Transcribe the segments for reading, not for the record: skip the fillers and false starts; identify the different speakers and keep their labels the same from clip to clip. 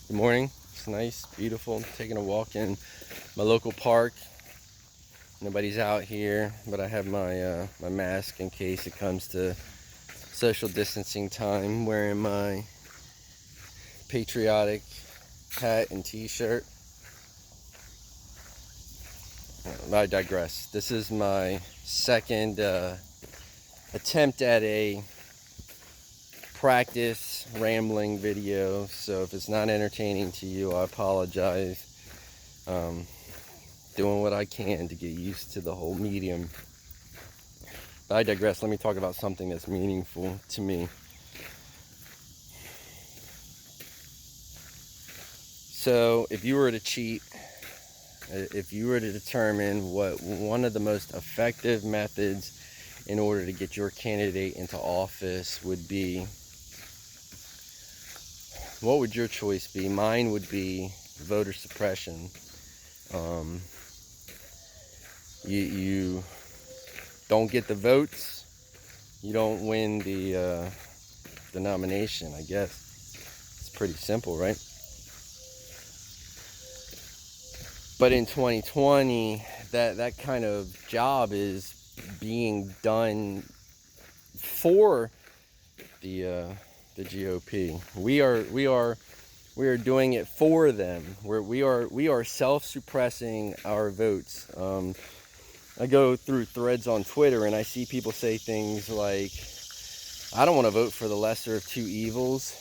Speaker 1: Good morning. It's nice, beautiful. Taking a walk in my local park. Nobody's out here, but I have my mask in case it comes to social distancing time. Wearing my patriotic hat and T-shirt. I digress. This is my second attempt at a practice rambling video, so if it's not entertaining to you, I apologize. Doing what I can to get used to the whole medium. But I digress. Let me talk about something that's meaningful to me. So if you were to cheat, if you were to determine what one of the most effective methods in order to get your candidate into office would be, what would your choice be? Mine would be voter suppression. You don't get the votes, you don't win the nomination, I guess. It's pretty simple, right? But in 2020, that kind of job is being done for the GOP. We are doing it for them. We are self-suppressing our votes. I go through threads on Twitter and I see people say things like, I don't want to vote for the lesser of two evils.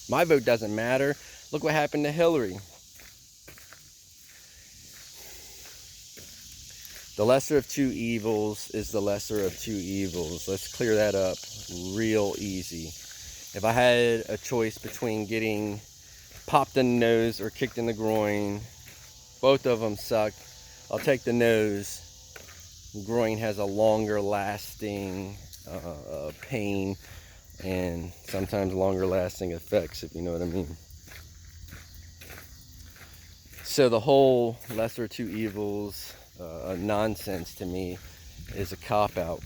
Speaker 1: My vote doesn't matter. Look what happened to Hillary. The lesser of two evils is the lesser of two evils. Let's clear that up real easy. If I had a choice between getting popped in the nose or kicked in the groin, both of them suck. I'll take the nose. The groin has a longer lasting pain and sometimes longer lasting effects, if you know what I mean. So the whole lesser two evils nonsense to me is a cop-out.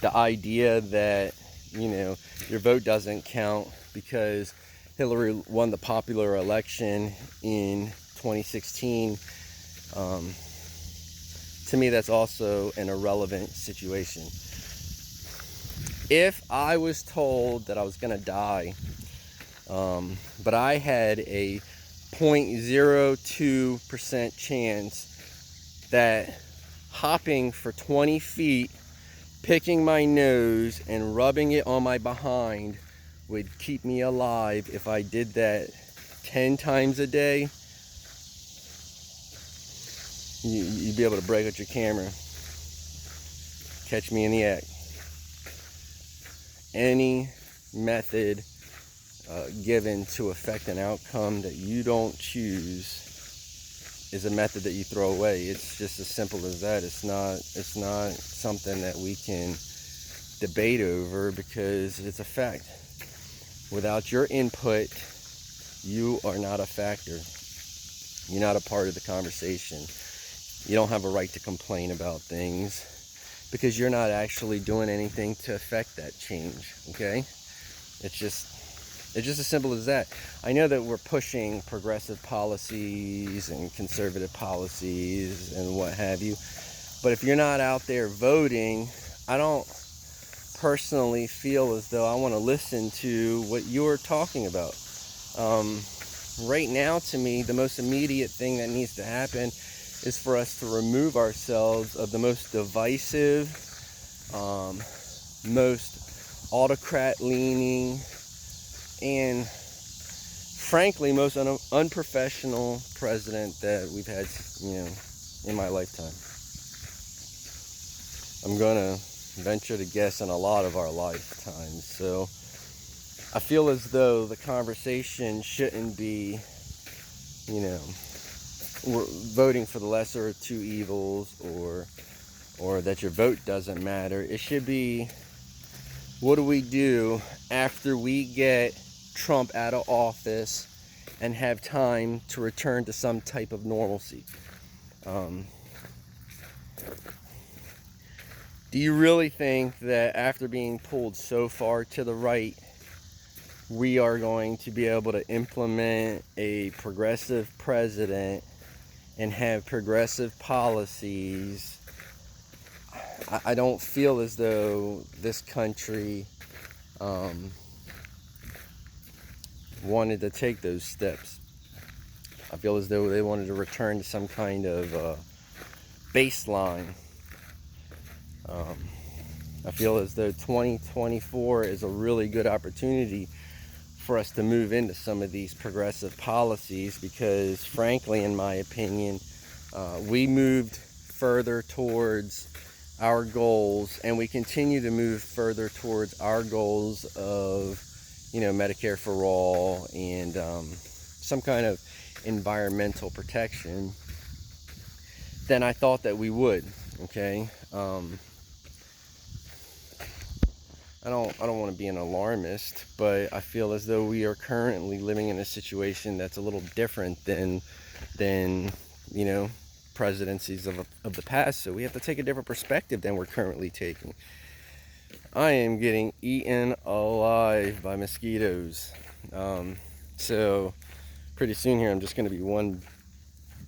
Speaker 1: The idea that, your vote doesn't count because Hillary won the popular election in 2016, to me that's also an irrelevant situation. If I was told that I was going to die, but I had a 0.02% chance that hopping for 20 feet, picking my nose and rubbing it on my behind would keep me alive if I did that 10 times a day, you'd be able to break out your camera. Catch me in the act. Any method given to affect an outcome that you don't choose is a method that you throw away. It's just as simple as that. It's not something that we can debate over because it's a fact. Without your input, you are not a factor. You're not a part of the conversation. You don't have a right to complain about things because you're not actually doing anything to affect that change, okay? It's just as simple as that. I know that we're pushing progressive policies and conservative policies and what have you, but if you're not out there voting, I don't personally feel as though I want to listen to what you're talking about. Right now, to me, the most immediate thing that needs to happen is for us to remove ourselves of the most divisive, most autocrat-leaning, and frankly, most unprofessional president that we've had, in my lifetime. I'm gonna venture to guess in a lot of our lifetimes. So I feel as though the conversation shouldn't be, we're voting for the lesser of two evils or that your vote doesn't matter. It should be, what do we do after we get Trump out of office and have time to return to some type of normalcy? Do you really think that after being pulled so far to the right we are going to be able to implement a progressive president and have progressive policies, I don't feel as though this country wanted to take those steps. I feel as though they wanted to return to some kind of baseline. I feel as though 2024 is a really good opportunity for us to move into some of these progressive policies, because frankly, in my opinion, we moved further towards our goals, and we continue to move further towards our goals of, you know, Medicare for all and some kind of environmental protection than I thought that we would. Okay, I don't want to be an alarmist, but I feel as though we are currently living in a situation that's a little different than you know, presidencies of the past. So we have to take a different perspective than we're currently taking. I am getting eaten alive by mosquitoes. So pretty soon here, I'm just going to be one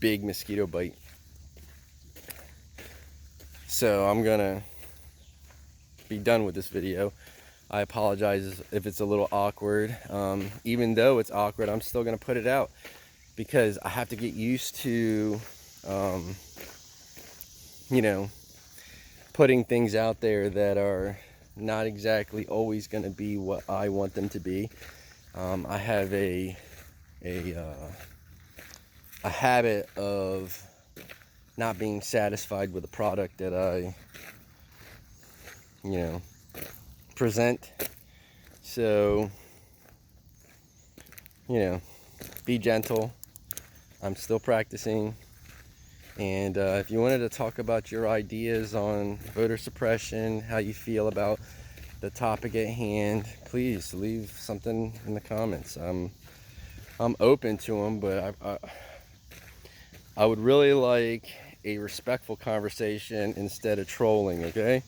Speaker 1: big mosquito bite. So I'm going to be done with this video. I apologize if it's a little awkward. Even though it's awkward, I'm still going to put it out because I have to get used to, you know, putting things out there that are not exactly always going to be what I want them to be. I have a habit of not being satisfied with the product that I, you know, present. So, you know, be gentle. I'm still practicing. And if you wanted to talk about your ideas on voter suppression, how you feel about the topic at hand, please leave something in the comments. I'm open to them, but I would really like a respectful conversation instead of trolling, okay?